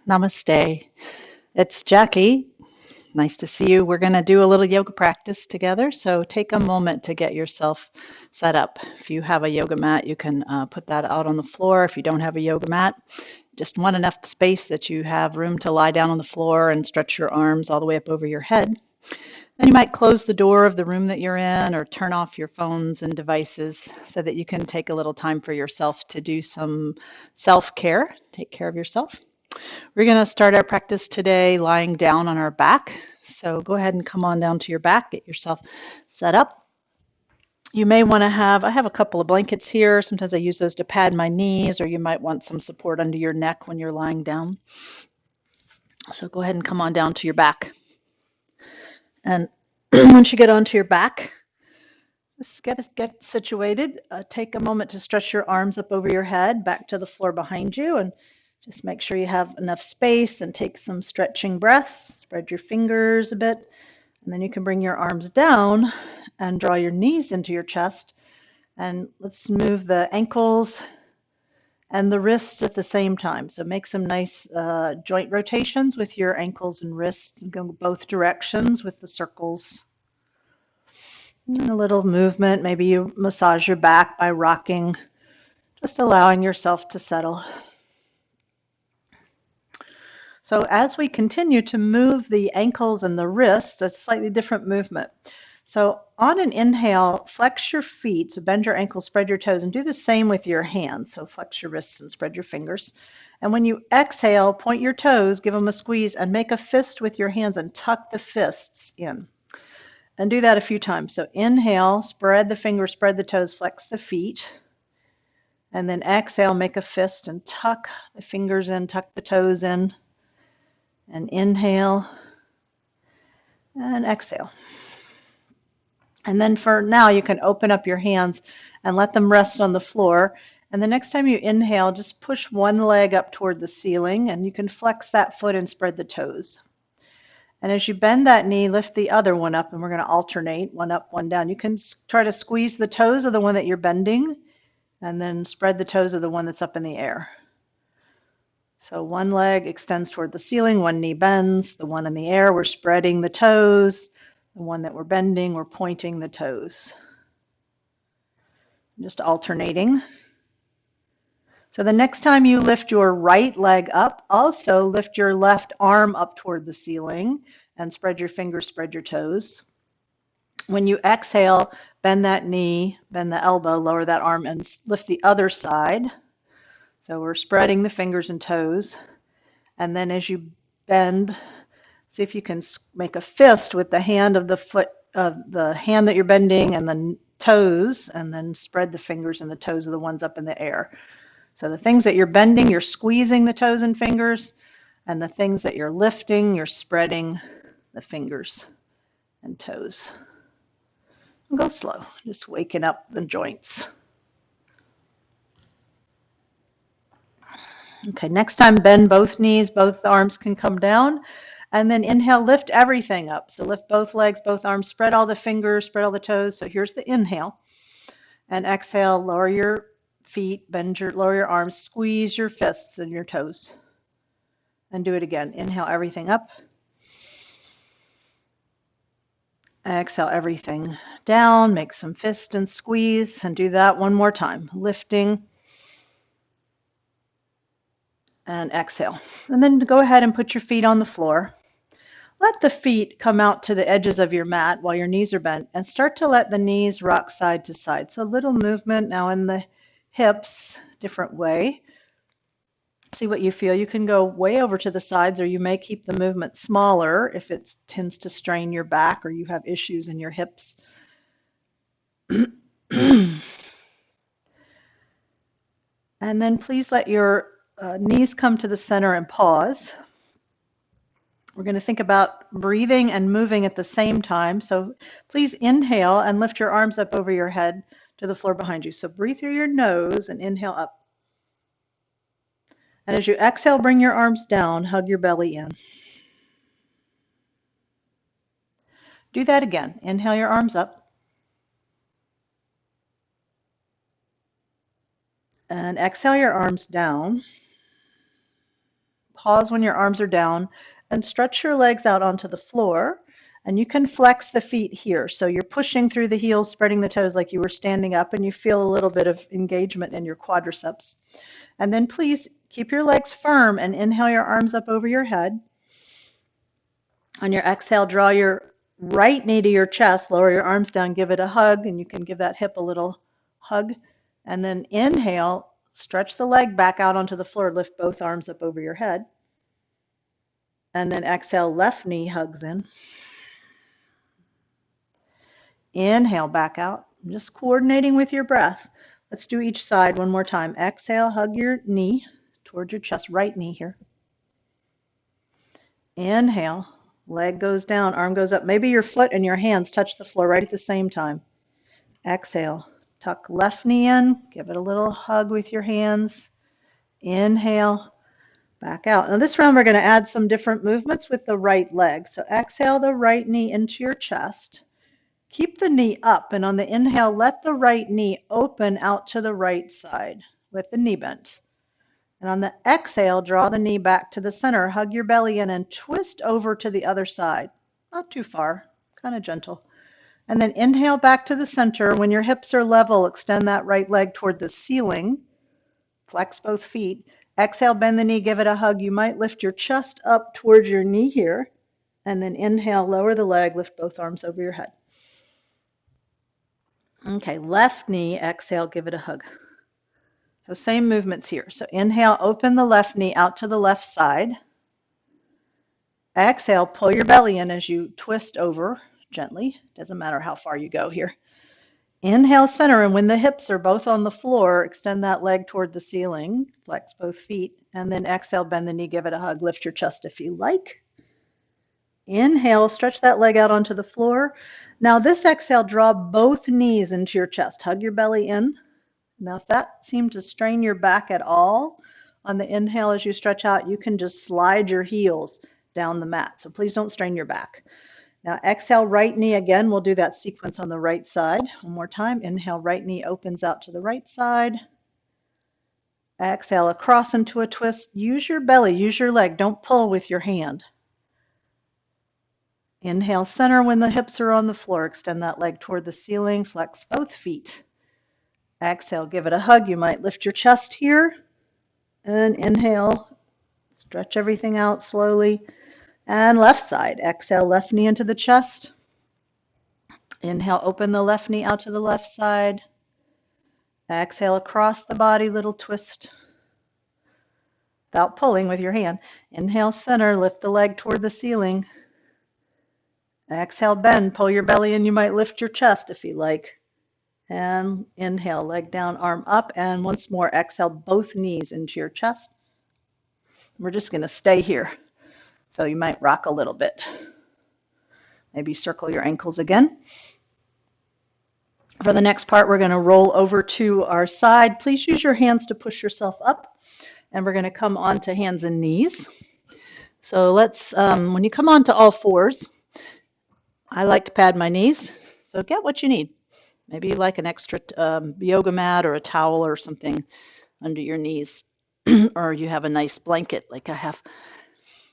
Namaste. It's Jackie. Nice to see you. We're going to do a little yoga practice together. So take a moment to get yourself set up. If you have a yoga mat, you can put that out on the floor. If you don't have a yoga mat, just want enough space that you have room to lie down on the floor and stretch your arms all the way up over your head. Then you might close the door of the room that you're in or turn off your phones and devices so that you can take a little time for yourself to do some self-care, take care of yourself. We're going to start our practice today lying down on our back. So go ahead and come on down to your back, get yourself set up. You may want to I have a couple of blankets here. Sometimes I use those to pad my knees, or you might want some support under your neck when you're lying down. So go ahead and come on down to your back. And once you get onto your back, just get situated. Take a moment to stretch your arms up over your head, back to the floor behind you, and just make sure you have enough space and take some stretching breaths. Spread your fingers a bit, and then you can bring your arms down and draw your knees into your chest. And let's move the ankles and the wrists at the same time. So make some nice joint rotations with your ankles and wrists, and go both directions with the circles. And a little movement. Maybe you massage your back by rocking, just allowing yourself to settle. So as we continue to move the ankles and the wrists, a slightly different movement. So on an inhale, flex your feet, so bend your ankles, spread your toes, and do the same with your hands. So flex your wrists and spread your fingers. And when you exhale, point your toes, give them a squeeze, and make a fist with your hands and tuck the fists in. And do that a few times. So inhale, spread the fingers, spread the toes, flex the feet. And then exhale, make a fist and tuck the fingers in, tuck the toes in. And inhale and exhale. And then for now, you can open up your hands and let them rest on the floor. And the next time you inhale, just push one leg up toward the ceiling, and you can flex that foot and spread the toes. And as you bend that knee, lift the other one up, and we're going to alternate, one up, one down. You can try to squeeze the toes of the one that you're bending, and then spread the toes of the one that's up in the air. So one leg extends toward the ceiling, one knee bends, the one in the air, we're spreading the toes. The one that we're bending, we're pointing the toes. Just alternating. So the next time you lift your right leg up, also lift your left arm up toward the ceiling and spread your fingers, spread your toes. When you exhale, bend that knee, bend the elbow, lower that arm, and lift the other side. So we're spreading the fingers and toes. And then as you bend, see if you can make a fist with the hand of the foot, of the hand that you're bending, and the toes, and then spread the fingers and the toes of the ones up in the air. So the things that you're bending, you're squeezing the toes and fingers, and the things that you're lifting, you're spreading the fingers and toes. And go slow, just waking up the joints. Okay, next time bend both knees, both arms can come down. And then inhale, lift everything up. So lift both legs, both arms, spread all the fingers, spread all the toes. So here's the inhale. And exhale, lower your feet, lower your arms, squeeze your fists and your toes. And do it again. Inhale everything up. Exhale everything down, make some fist and squeeze, and do that one more time. Lifting. And exhale. And then go ahead and put your feet on the floor. Let the feet come out to the edges of your mat while your knees are bent, and start to let the knees rock side to side. So a little movement now in the hips, different way. See what you feel. You can go way over to the sides, or you may keep the movement smaller if it tends to strain your back or you have issues in your hips. And then please let your knees come to the center and pause. We're going to think about breathing and moving at the same time. So please inhale and lift your arms up over your head to the floor behind you. So breathe through your nose and inhale up. And as you exhale, bring your arms down, hug your belly in. Do that again. Inhale your arms up. And exhale your arms down. pause when your arms are down and stretch your legs out onto the floor. And you can flex the feet here. So you're pushing through the heels, spreading the toes like you were standing up, and you feel a little bit of engagement in your quadriceps. And then please keep your legs firm and inhale your arms up over your head. On your exhale, draw your right knee to your chest, lower your arms down, give it a hug, and you can give that hip a little hug. And then inhale, stretch the leg back out onto the floor, lift both arms up over your head. And then exhale, left knee hugs in. Inhale, back out. Just coordinating with your breath. Let's do each side one more time. Exhale, hug your knee towards your chest, right knee here. Inhale, leg goes down, arm goes up. Maybe your foot and your hands touch the floor right at the same time. Exhale, tuck left knee in, give it a little hug with your hands. Inhale, back out. Now this round we're going to add some different movements with the right leg. So exhale the right knee into your chest. Keep the knee up, and on the inhale, let the right knee open out to the right side with the knee bent. And on the exhale, draw the knee back to the center, hug your belly in, and twist over to the other side. Not too far, kind of gentle. And then inhale back to the center. When your hips are level, extend that right leg toward the ceiling. Flex both feet. Exhale, bend the knee, give it a hug. You might lift your chest up towards your knee here. And then inhale, lower the leg, lift both arms over your head. Okay, left knee, exhale, give it a hug. So same movements here. So inhale, open the left knee out to the left side. Exhale, pull your belly in as you twist over gently. Doesn't matter how far you go here. Inhale, center, and when the hips are both on the floor, extend that leg toward the ceiling. Flex both feet. And then exhale, bend the knee, give it a hug. Lift your chest if you like. Inhale, stretch that leg out onto the floor. Now this exhale, draw both knees into your chest. Hug your belly in. Now if that seemed to strain your back at all, on the inhale as you stretch out, you can just slide your heels down the mat. So please don't strain your back. Now exhale, right knee again. We'll do that sequence on the right side. One more time. Inhale, right knee opens out to the right side. Exhale, across into a twist. Use your belly, use your leg. Don't pull with your hand. Inhale, center when the hips are on the floor. Extend that leg toward the ceiling. Flex both feet. Exhale, give it a hug. You might lift your chest here. And inhale, stretch everything out slowly. And left side. Exhale, left knee into the chest. Inhale, open the left knee out to the left side. Exhale, across the body, little twist. Without pulling with your hand. Inhale, center, lift the leg toward the ceiling. Exhale, bend, pull your belly in. You might lift your chest if you like. And inhale, leg down, arm up. And once more, exhale, both knees into your chest. We're just going to stay here. So you might rock a little bit. Maybe circle your ankles again. For the next part, we're going to roll over to our side. Please use your hands to push yourself up. And we're going to come onto hands and knees. So let's, when you come onto all fours, I like to pad my knees, so get what you need. Maybe you like an extra yoga mat or a towel or something under your knees, or you have a nice blanket like I have.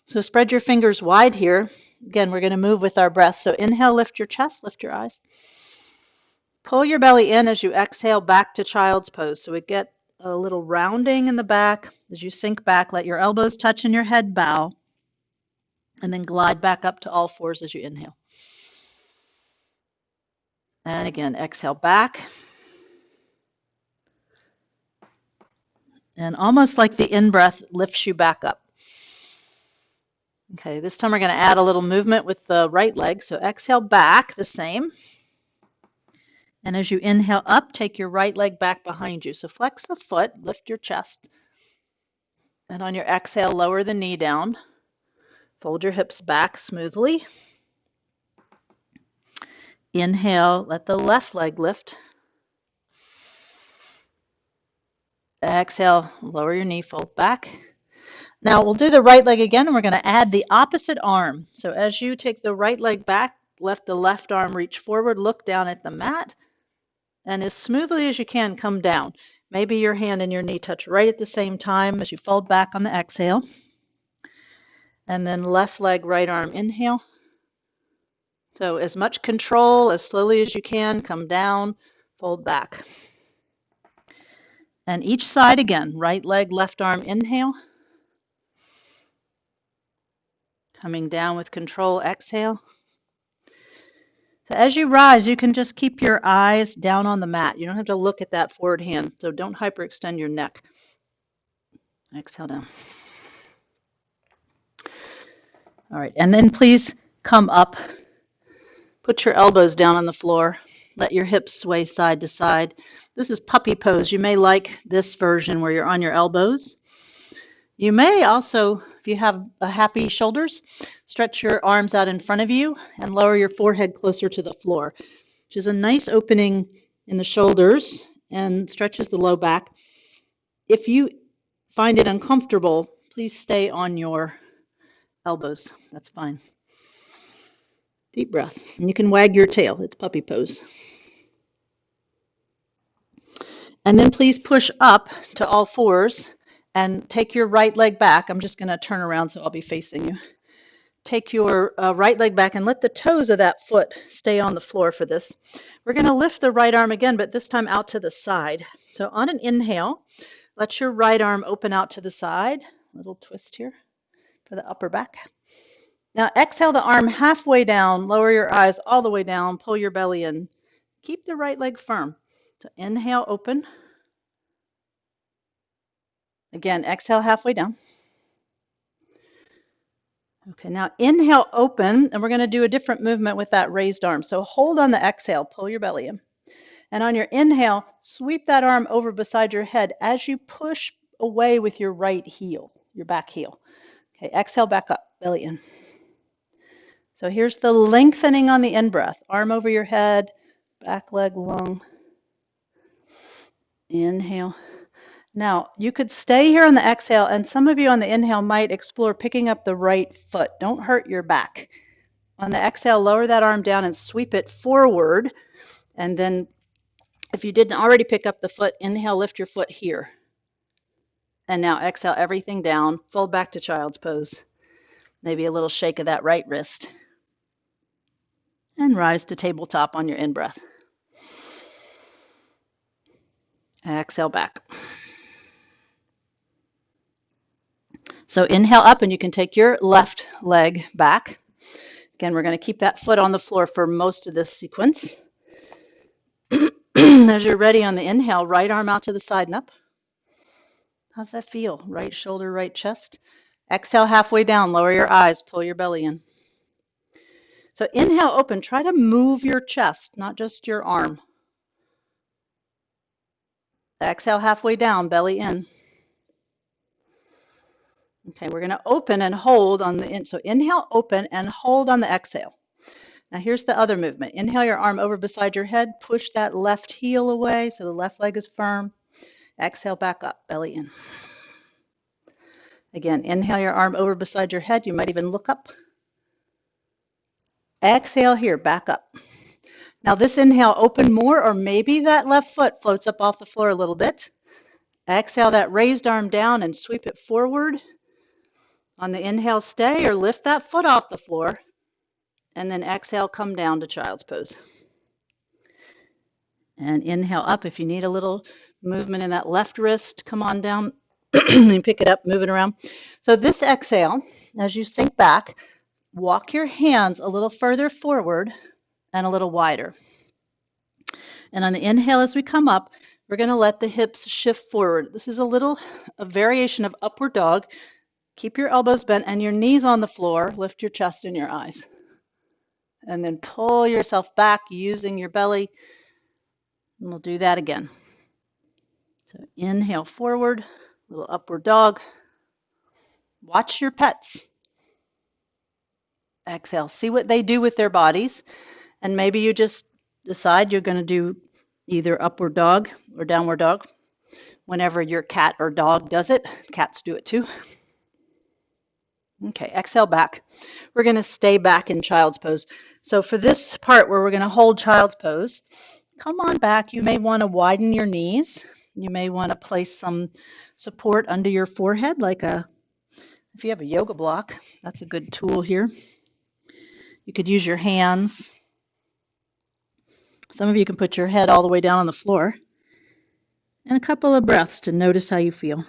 So spread your fingers wide here. Again, we're going to move with our breath. So inhale, lift your chest, lift your eyes. Pull your belly in as you exhale back to child's pose. So we get a little rounding in the back. As you sink back, let your elbows touch and your head bow, and then glide back up to all fours as you inhale. And again, exhale back. And almost like the in-breath lifts you back up. Okay, this time we're going to add a little movement with the right leg. So exhale back, the same. And as you inhale up, take your right leg back behind you. So flex the foot, lift your chest. And on your exhale, lower the knee down. Fold your hips back smoothly. Inhale, let the left leg lift. Exhale, lower your knee, fold back. Now we'll do the right leg again, and we're going to add the opposite arm. So as you take the right leg back, let the left arm reach forward, look down at the mat, and as smoothly as you can, come down. Maybe your hand and your knee touch right at the same time as you fold back on the exhale. And then left leg, right arm, inhale. So as much control, as slowly as you can, come down, fold back. And each side again, right leg, left arm, inhale. Coming down with control, exhale. So as you rise, you can just keep your eyes down on the mat. You don't have to look at that forward hand, so don't hyperextend your neck. Exhale down. All right, and then please come up. Put your elbows down on the floor. Let your hips sway side to side. This is puppy pose. You may like this version where you're on your elbows. You may also, if you have happy shoulders, stretch your arms out in front of you and lower your forehead closer to the floor, which is a nice opening in the shoulders and stretches the low back. If you find it uncomfortable, please stay on your elbows. That's fine. Deep breath. And you can wag your tail. It's puppy pose. And then please push up to all fours and take your right leg back. I'm just going to turn around so I'll be facing you. Take your right leg back and let the toes of that foot stay on the floor for this. We're going to lift the right arm again, but this time out to the side. So on an inhale, let your right arm open out to the side. Little twist here for the upper back. Now exhale the arm halfway down, lower your eyes all the way down, pull your belly in. Keep the right leg firm. So inhale, open. Again, exhale halfway down. Okay, now inhale, open, and we're going to do a different movement with that raised arm. So hold on the exhale, pull your belly in. And on your inhale, sweep that arm over beside your head as you push away with your right heel, your back heel. Okay, exhale, back up, belly in. So here's the lengthening on the in-breath. Arm over your head, back leg long. Inhale. Now, you could stay here on the exhale, and some of you on the inhale might explore picking up the right foot. Don't hurt your back. On the exhale, lower that arm down and sweep it forward. And then if you didn't already pick up the foot, inhale, lift your foot here. And now exhale everything down, fold back to child's pose. Maybe a little shake of that right wrist. And rise to tabletop on your in-breath. Exhale back. So inhale up, and you can take your left leg back. Again, we're going to keep that foot on the floor for most of this sequence. As you're ready on the inhale, right arm out to the side and up. How's that feel? Right shoulder, right chest. Exhale halfway down, lower your eyes, pull your belly in. So inhale, open. Try to move your chest, not just your arm. Exhale halfway down, belly in. Okay, we're going to open and hold on the in. So inhale, open, and hold on the exhale. Now here's the other movement. Inhale your arm over beside your head. Push that left heel away so the left leg is firm. Exhale back up, belly in. Again, inhale your arm over beside your head. You might even look up. Exhale here, back up. Now this inhale, open more, or maybe that left foot floats up off the floor a little bit. Exhale that raised arm down and sweep it forward. On the inhale, stay or lift that foot off the floor. And then exhale, come down to child's pose. And inhale up. If you need a little movement in that left wrist, come on down and pick it up, move it around. So this exhale, as you sink back, walk your hands a little further forward and a little wider. And on the inhale, as we come up, we're going to let the hips shift forward. This is a variation of upward dog. Keep your elbows bent and your knees on the floor. Lift your chest and your eyes. And then pull yourself back using your belly. And we'll do that again. So inhale forward, little upward dog. Watch your pets. Exhale. See what they do with their bodies. And maybe you just decide you're going to do either upward dog or downward dog. Whenever your cat or dog does it, cats do it too. Okay, exhale back. We're going to stay back in child's pose. So for this part where we're going to hold child's pose, come on back. You may want to widen your knees. You may want to place some support under your forehead like a If you have a yoga block, that's a good tool here. You could use your hands. Some of you can put your head all the way down on the floor. And a couple of breaths to notice how you feel.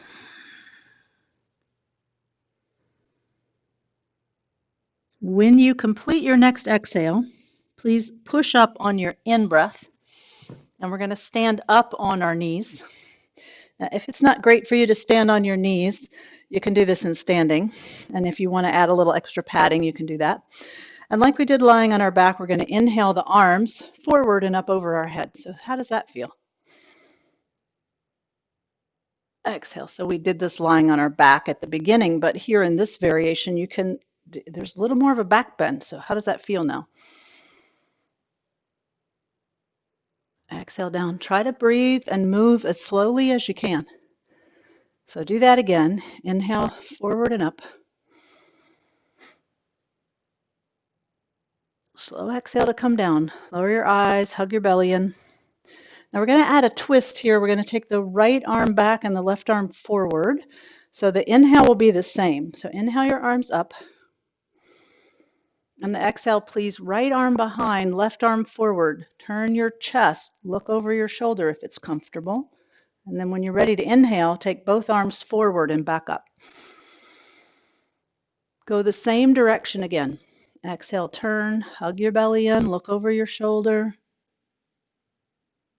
When you complete your next exhale, please push up on your in-breath. And we're going to stand up on our knees. Now, if it's not great for you to stand on your knees, you can do this in standing. And if you want to add a little extra padding, you can do that. And like we did lying on our back, we're going to inhale the arms forward and up over our head. So how does that feel? Exhale. So we did this lying on our back at the beginning, but here in this variation, there's a little more of a back bend. So how does that feel now? Exhale down. Try to breathe and move as slowly as you can. So do that again. Inhale forward and up. Slow exhale to come down. Lower your eyes, hug your belly in. Now we're going to add a twist here. We're going to take the right arm back and the left arm forward. So the inhale will be the same. So inhale your arms up. And the exhale, please, right arm behind, left arm forward. Turn your chest, look over your shoulder if it's comfortable. And then when you're ready to inhale, take both arms forward and back up. Go the same direction again. Exhale, turn, hug your belly in, look over your shoulder.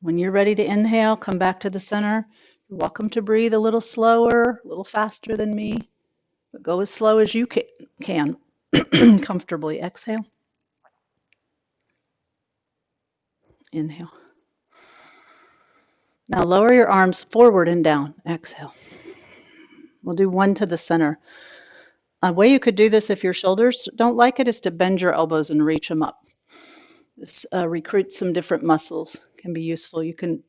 When you're ready to inhale, come back to the center. You're welcome to breathe a little slower, a little faster than me, but go as slow as you can. Comfortably. Exhale. Inhale. Now lower your arms forward and down. Exhale. We'll do one to the center. A way you could do this if your shoulders don't like it is to bend your elbows and reach them up. This recruits some different muscles. Can be useful. You can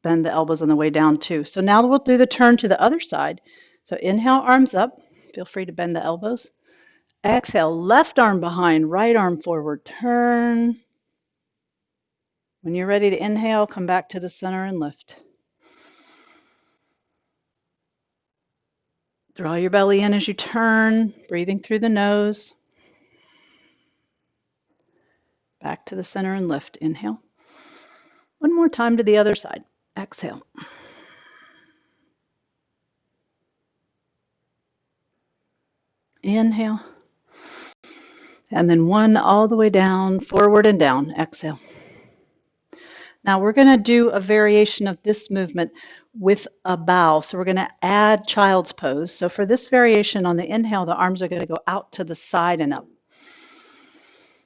bend the elbows on the way down too. So now we'll do the turn to the other side. So inhale, arms up. Feel free to bend the elbows. Exhale, left arm behind, right arm forward. Turn. When you're ready to inhale, come back to the center and lift. Draw your belly in as you turn, breathing through the nose. Back to the center and lift. Inhale. One more time to the other side. Exhale. Inhale. And then one all the way down, forward and down. Exhale. Now we're going to do a variation of this movement with a bow. So we're going to add child's pose. So for this variation on the inhale, the arms are going to go out to the side and up.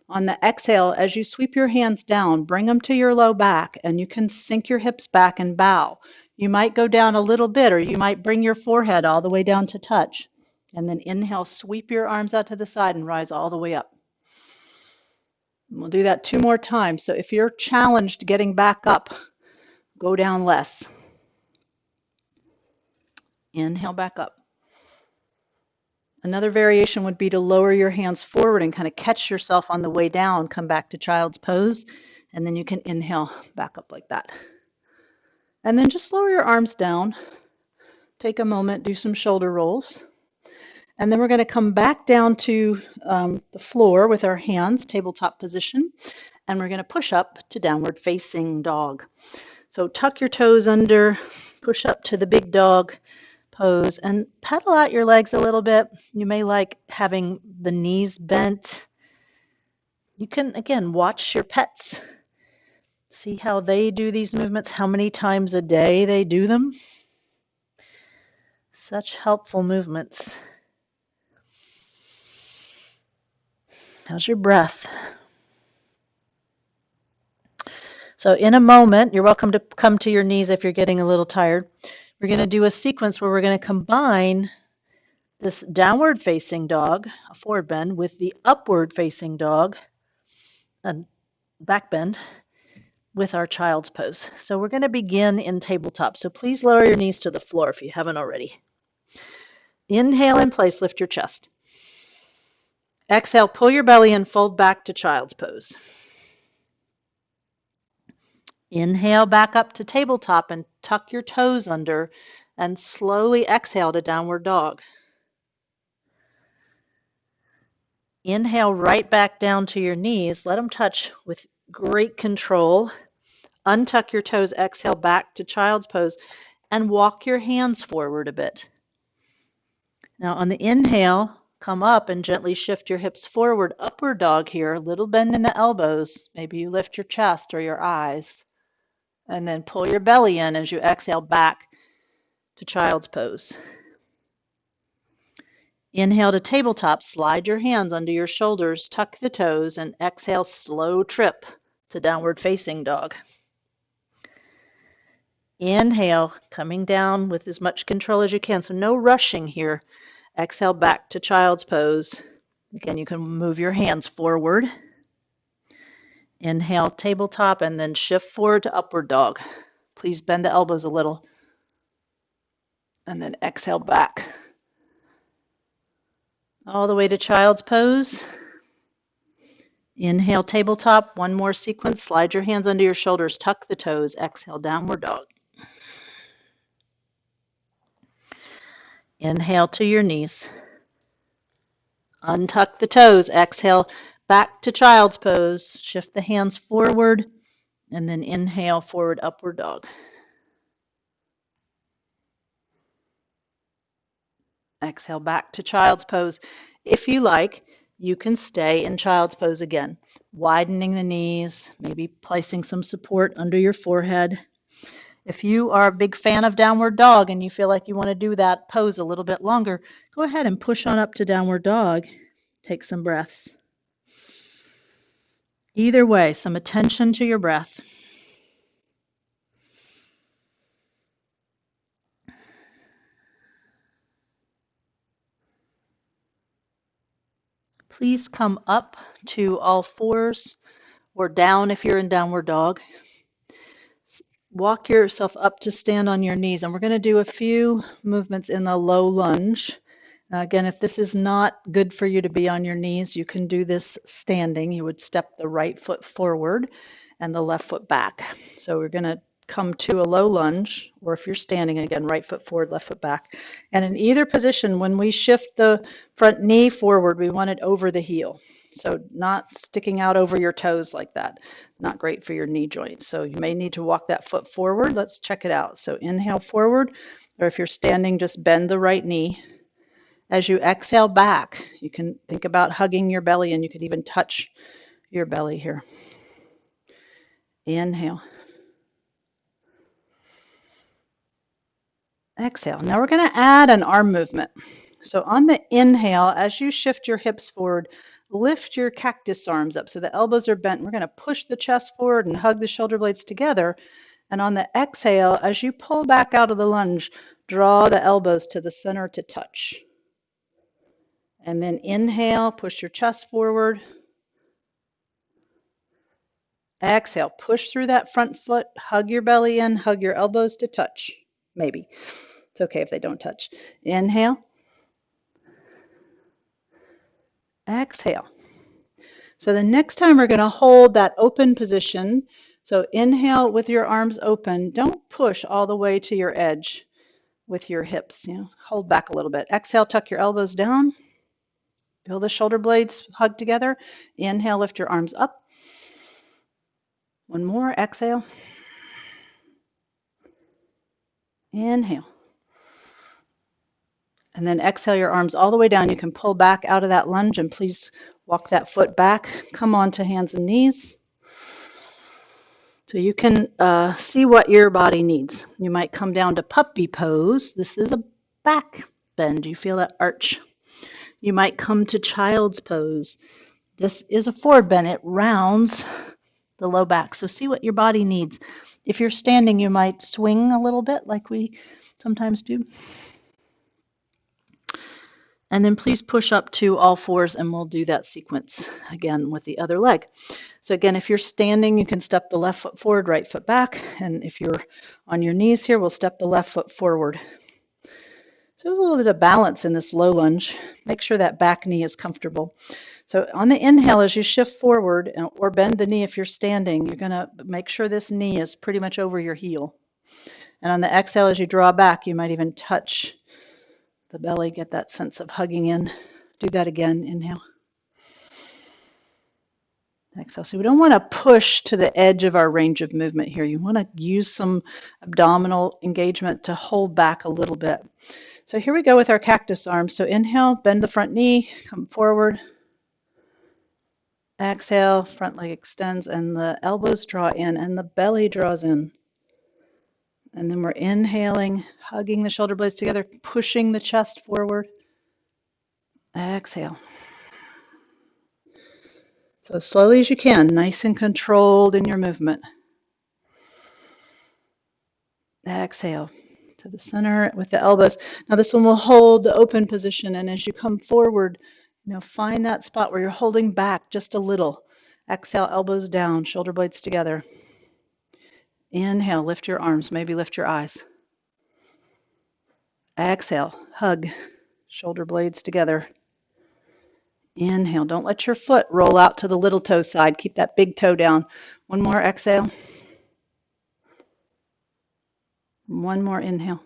On the exhale, as you sweep your hands down, bring them to your low back, and you can sink your hips back and bow. You might go down a little bit, or you might bring your forehead all the way down to touch. And then inhale, sweep your arms out to the side and rise all the way up. And we'll do that 2 more times. So if you're challenged getting back up, go down less. Inhale back up. Another variation would be to lower your hands forward and kind of catch yourself on the way down, come back to child's pose, and then you can inhale back up like that. And then just lower your arms down. Take a moment, do some shoulder rolls. And then we're going to come back down to the floor with our hands, tabletop position, and we're going to push up to downward facing dog. So tuck your toes under, push up to the big dog pose, and pedal out your legs a little bit. You may like having the knees bent. You can, again, watch your pets. See how they do these movements, how many times a day they do them. Such helpful movements. How's your breath? So in a moment, you're welcome to come to your knees if you're getting a little tired. We're going to do a sequence where we're going to combine this downward facing dog, a forward bend, with the upward facing dog, a back bend, with our child's pose. So we're going to begin in tabletop. So please lower your knees to the floor if you haven't already. Inhale in place, lift your chest. Exhale, pull your belly in, fold back to child's pose. Inhale back up to tabletop and tuck your toes under, and slowly exhale to downward dog. Inhale right back down to your knees. Let them touch with great control. Untuck your toes, exhale back to child's pose, and walk your hands forward a bit. Now on the inhale, come up and gently shift your hips forward, upward dog here, a little bend in the elbows. Maybe you lift your chest or your eyes. And then pull your belly in as you exhale back to child's pose. Inhale to tabletop, slide your hands under your shoulders, tuck the toes, and exhale, slow trip to downward facing dog. Inhale, coming down with as much control as you can, so no rushing here. Exhale back to child's pose. Again, you can move your hands forward. Inhale, tabletop, and then shift forward to upward dog. Please bend the elbows a little. And then exhale back. All the way to child's pose. Inhale, tabletop. One more sequence. Slide your hands under your shoulders. Tuck the toes. Exhale, downward dog. Inhale to your knees. Untuck the toes. Exhale, back to child's pose. Shift the hands forward. And then inhale, forward, upward dog. Exhale, back to child's pose. If you like, you can stay in child's pose again, widening the knees, maybe placing some support under your forehead. If you are a big fan of downward dog and you feel like you want to do that pose a little bit longer, go ahead and push on up to downward dog. Take some breaths. Either way, some attention to your breath. Please come up to all fours or down if you're in downward dog. Walk yourself up to stand on your knees, and we're going to do a few movements in the low lunge. Again, if this is not good for you to be on your knees, you can do this standing. You would step the right foot forward and the left foot back. So we're going to come to a low lunge, or if you're standing, again, right foot forward, left foot back. And in either position, when we shift the front knee forward, we want it over the heel. So not sticking out over your toes like that. Not great for your knee joint. So you may need to walk that foot forward. Let's check it out. So inhale forward, or if you're standing, just bend the right knee. As you exhale back, you can think about hugging your belly, and you could even touch your belly here. Inhale. Exhale. Now we're going to add an arm movement. So on the inhale, as you shift your hips forward, lift your cactus arms up so the elbows are bent. We're going to push the chest forward and hug the shoulder blades together. And on the exhale, as you pull back out of the lunge, draw the elbows to the center to touch. And then inhale, push your chest forward. Exhale, push through that front foot, hug your belly in, hug your elbows to touch. Maybe. It's okay if they don't touch. Inhale. Exhale. So the next time we're going to hold that open position. So inhale with your arms open. Don't push all the way to your edge with your hips. Hold back a little bit. Exhale, tuck your elbows down. Feel the shoulder blades hug together. Inhale, lift your arms up. One more. Exhale. Inhale. And then exhale your arms all the way down. You can pull back out of that lunge, and please walk that foot back. Come on to hands and knees. So you can see what your body needs. You might come down to puppy pose. This is a back bend. You feel that arch. You might come to child's pose. This is a forward bend. It rounds the low back. So see what your body needs. If you're standing, you might swing a little bit like we sometimes do. And then please push up to all fours, and we'll do that sequence again with the other leg. So again, if you're standing, you can step the left foot forward, right foot back. And if you're on your knees here, we'll step the left foot forward. So there's a little bit of balance in this low lunge. Make sure that back knee is comfortable. So on the inhale, as you shift forward or bend the knee if you're standing, you're going to make sure this knee is pretty much over your heel. And on the exhale, as you draw back, you might even touch the belly, get that sense of hugging in. Do that again. Inhale. Exhale. So we don't want to push to the edge of our range of movement here. You want to use some abdominal engagement to hold back a little bit. So here we go with our cactus arms. So inhale, bend the front knee, come forward. Exhale, front leg extends and the elbows draw in and the belly draws in. And then we're inhaling, hugging the shoulder blades together, pushing the chest forward. Exhale. So as slowly as you can, nice and controlled in your movement. Exhale to the center with the elbows. Now this one will hold the open position, and as you come forward, find that spot where you're holding back just a little. Exhale, elbows down, shoulder blades together. Inhale, lift your arms, maybe lift your eyes. Exhale, hug, shoulder blades together. Inhale, don't let your foot roll out to the little toe side. Keep that big toe down. One more exhale. One more inhale.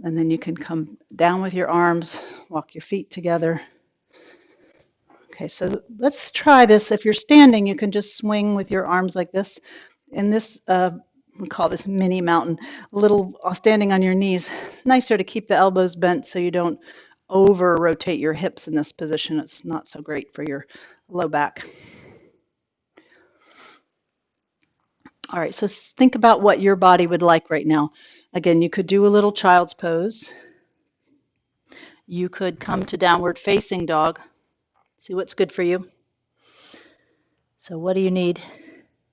And then you can come down with your arms, walk your feet together. Okay, so let's try this. If you're standing, you can just swing with your arms like this. In this, we call this mini mountain, a little standing on your knees. Nicer to keep the elbows bent so you don't over rotate your hips in this position. It's not so great for your low back. All right, so think about what your body would like right now. Again, you could do a little child's pose. You could come to downward facing dog. See what's good for you. So what do you need?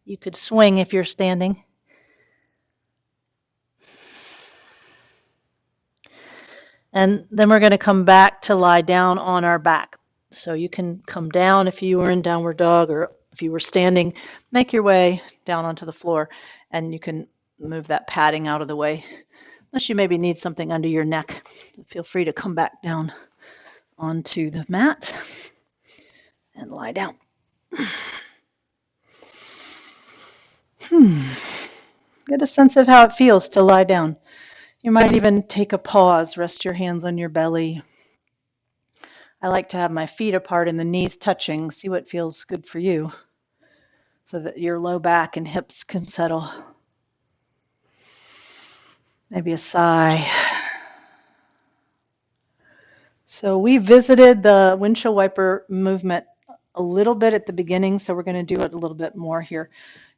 You could swing if you're standing. And then we're going to come back to lie down on our back. So you can come down if you were in downward dog, or if you were standing, make your way down onto the floor, and you can move that padding out of the way. Unless you maybe need something under your neck, feel free to come back down onto the mat and lie down. Get a sense of how it feels to lie down. You might even take a pause, rest your hands on your belly. I like to have my feet apart and the knees touching, see what feels good for you, so that your low back and hips can settle. Maybe a sigh. So we visited the windshield wiper movement a little bit at the beginning, so we're going to do it a little bit more here.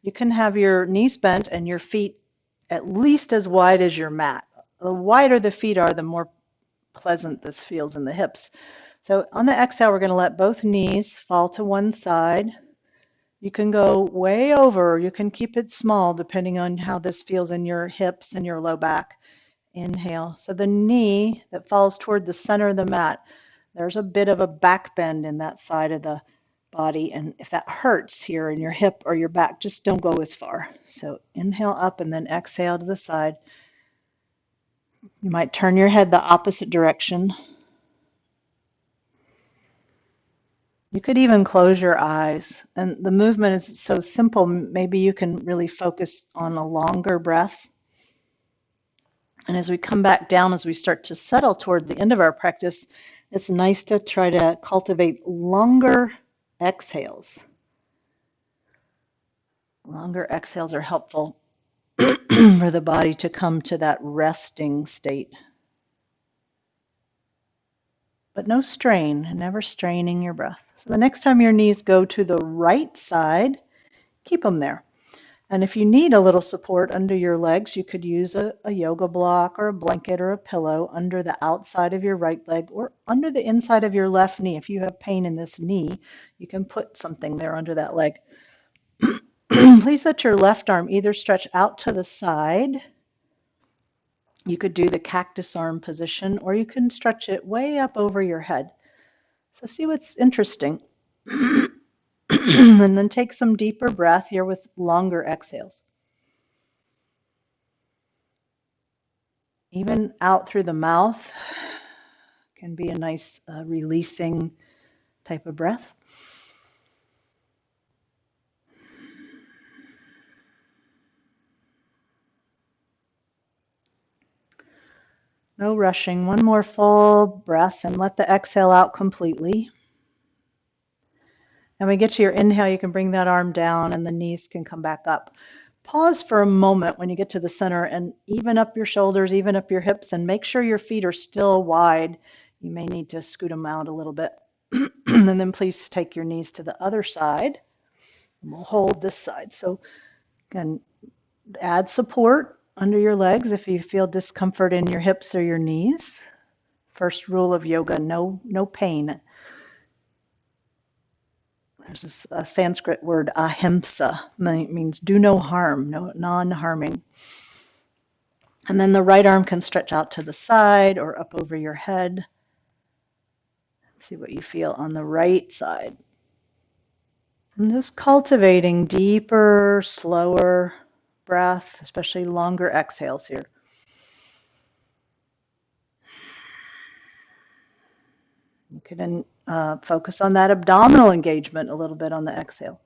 You can have your knees bent and your feet at least as wide as your mat. The wider the feet are, the more pleasant this feels in the hips. So on the exhale, we're going to let both knees fall to one side. You can go way over, you can keep it small depending on how this feels in your hips and your low back. Inhale. So the knee that falls toward the center of the mat, there's a bit of a back bend in that side of the body, and if that hurts here in your hip or your back, just don't go as far. So inhale up and then exhale to the side. You might turn your head the opposite direction. You could even close your eyes, and the movement is so simple, maybe you can really focus on a longer breath. And as we come back down, as we start to settle toward the end of our practice, it's nice to try to cultivate longer exhales. Longer exhales are helpful for the body to come to that resting state. But no strain, never straining your breath. So the next time your knees go to the right side, keep them there. And if you need a little support under your legs, you could use a yoga block or a blanket or a pillow under the outside of your right leg or under the inside of your left knee. If you have pain in this knee, you can put something there under that leg. Please let your left arm either stretch out to the side. You could do the cactus arm position, or you can stretch it way up over your head. So see what's interesting. And then take some deeper breath here with longer exhales. Even out through the mouth can be a nice releasing type of breath. No rushing. One more full breath and let the exhale out completely. And when we get to your inhale, you can bring that arm down and the knees can come back up. Pause for a moment when you get to the center and even up your shoulders, even up your hips, and make sure your feet are still wide. You may need to scoot them out a little bit. And then please take your knees to the other side. And we'll hold this side. So again, add support under your legs if you feel discomfort in your hips or your knees. First rule of yoga, no pain. There's a Sanskrit word, ahimsa, means do no harm, no non-harming. And then the right arm can stretch out to the side or up over your head. See what you feel on the right side. And just cultivating deeper, slower breath, especially longer exhales here. You can focus on that abdominal engagement a little bit on the exhale.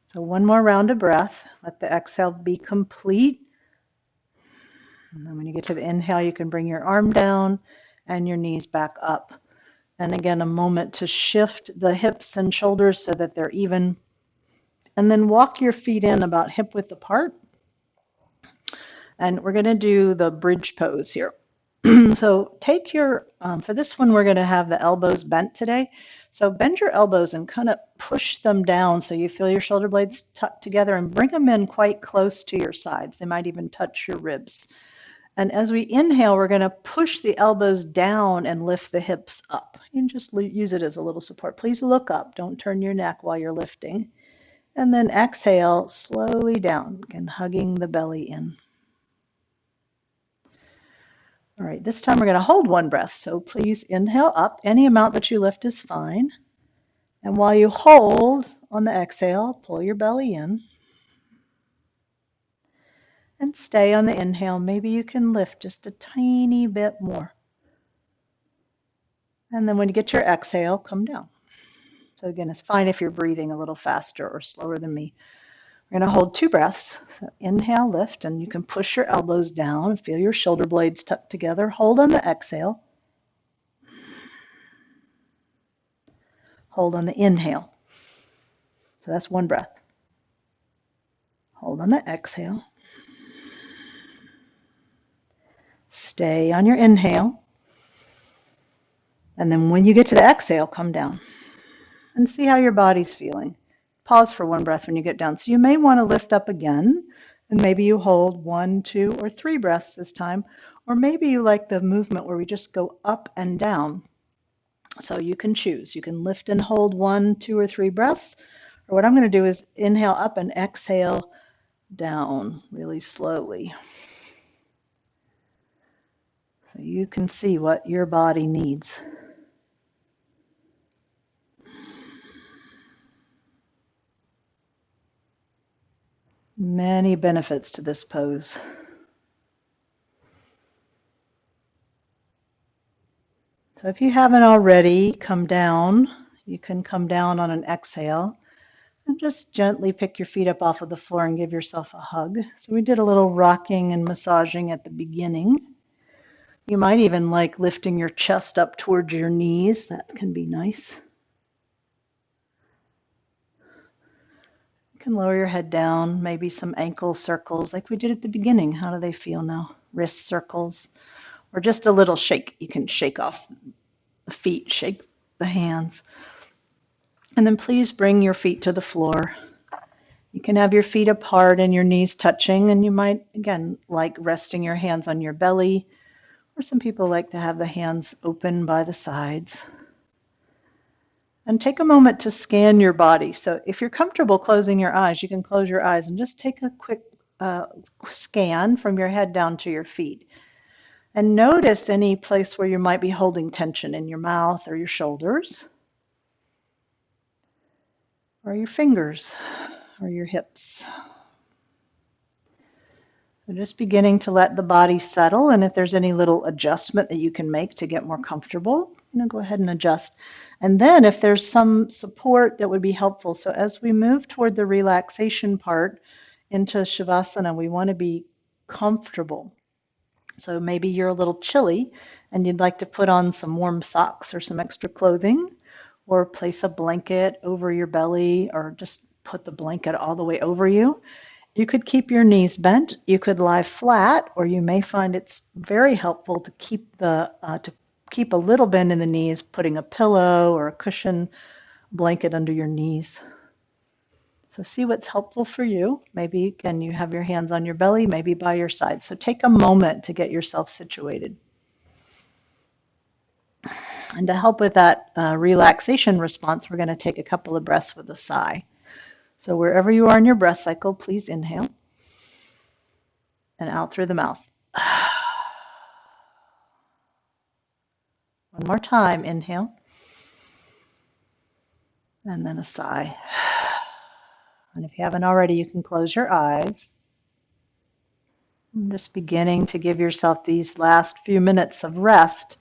So one more round of breath. Let the exhale be complete. And then when you get to the inhale, you can bring your arm down and your knees back up. And again, a moment to shift the hips and shoulders so that they're even. And then walk your feet in about hip width apart. And we're going to do the bridge pose here. So take your, for this one, we're going to have the elbows bent today. So bend your elbows and kind of push them down so you feel your shoulder blades tucked together and bring them in quite close to your sides. They might even touch your ribs. And as we inhale, we're going to push the elbows down and lift the hips up. You can just use it as a little support. Please look up. Don't turn your neck while you're lifting. And then exhale slowly down, again, hugging the belly in. All right, this time we're going to hold one breath. So please inhale up. Any amount that you lift is fine. And while you hold on the exhale, pull your belly in. And stay on the inhale. Maybe you can lift just a tiny bit more. And then when you get your exhale, come down. So again, it's fine if you're breathing a little faster or slower than me. We're going to hold two breaths. So inhale, lift, and you can push your elbows down and feel your shoulder blades tucked together. Hold on the exhale. Hold on the inhale. So that's one breath. Hold on the exhale. Stay on your inhale. And then when you get to the exhale, come down. And see how your body's feeling. Pause for one breath when you get down. So you may want to lift up again, and maybe you hold 1, 2, or 3 breaths this time, or maybe you like the movement where we just go up and down. So you can choose. You can lift and hold 1, 2, or 3 breaths, or what I'm going to do is inhale up and exhale down really slowly. So you can see what your body needs. Many benefits to this pose. So if you haven't already come down, you can come down on an exhale and just gently pick your feet up off of the floor and give yourself a hug. So we did a little rocking and massaging at the beginning. You might even like lifting your chest up towards your knees. That can be nice. You can lower your head down, maybe some ankle circles like we did at the beginning. How do they feel now? Wrist circles, or just a little shake. You can shake off the feet, shake the hands. And then please bring your feet to the floor. You can have your feet apart and your knees touching, and you might, again, like resting your hands on your belly, or some people like to have the hands open by the sides. And take a moment to scan your body. So if you're comfortable closing your eyes, you can close your eyes and just take a quick scan from your head down to your feet. And notice any place where you might be holding tension in your mouth or your shoulders, or your fingers, or your hips. So just beginning to let the body settle, and if there's any little adjustment that you can make to get more comfortable, go ahead and adjust. And then if there's some support that would be helpful, so as we move toward the relaxation part, into Shavasana, we want to be comfortable. So maybe you're a little chilly and you'd like to put on some warm socks or some extra clothing, or place a blanket over your belly, or just put the blanket all the way over you. You could keep your knees bent, you could lie flat, or you may find it's very helpful to keep a little bend in the knees, putting a pillow or a cushion blanket under your knees. So see what's helpful for you. Maybe, again, you have your hands on your belly, maybe by your side. So take a moment to get yourself situated. And to help with that relaxation response, we're going to take a couple of breaths with a sigh. So wherever you are in your breath cycle, please inhale and out through the mouth. One more time, inhale, and then a sigh. And if you haven't already, you can close your eyes. I'm just beginning to give yourself these last few minutes of rest.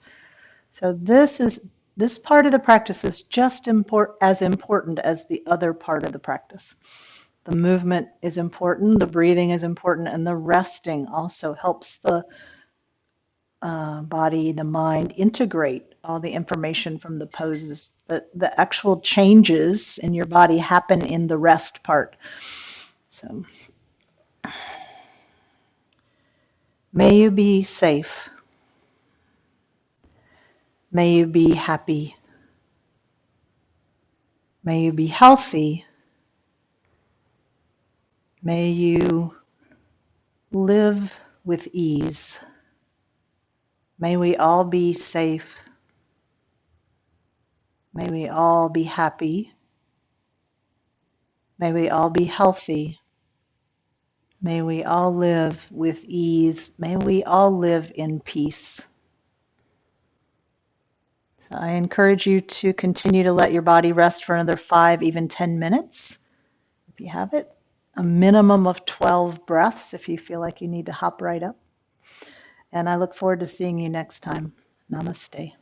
So this part of the practice is just as important as the other part of the practice. The movement is important, the breathing is important, and the resting also helps the body, the mind integrate all the information from the poses. The actual changes in your body happen in the rest part. So may you be safe. May you be happy. May you be healthy. May you live with ease. May we all be safe. May we all be happy. May we all be healthy. May we all live with ease. May we all live in peace. So I encourage you to continue to let your body rest for another 5, even 10 minutes, if you have it. A minimum of 12 breaths if you feel like you need to hop right up. And I look forward to seeing you next time. Namaste.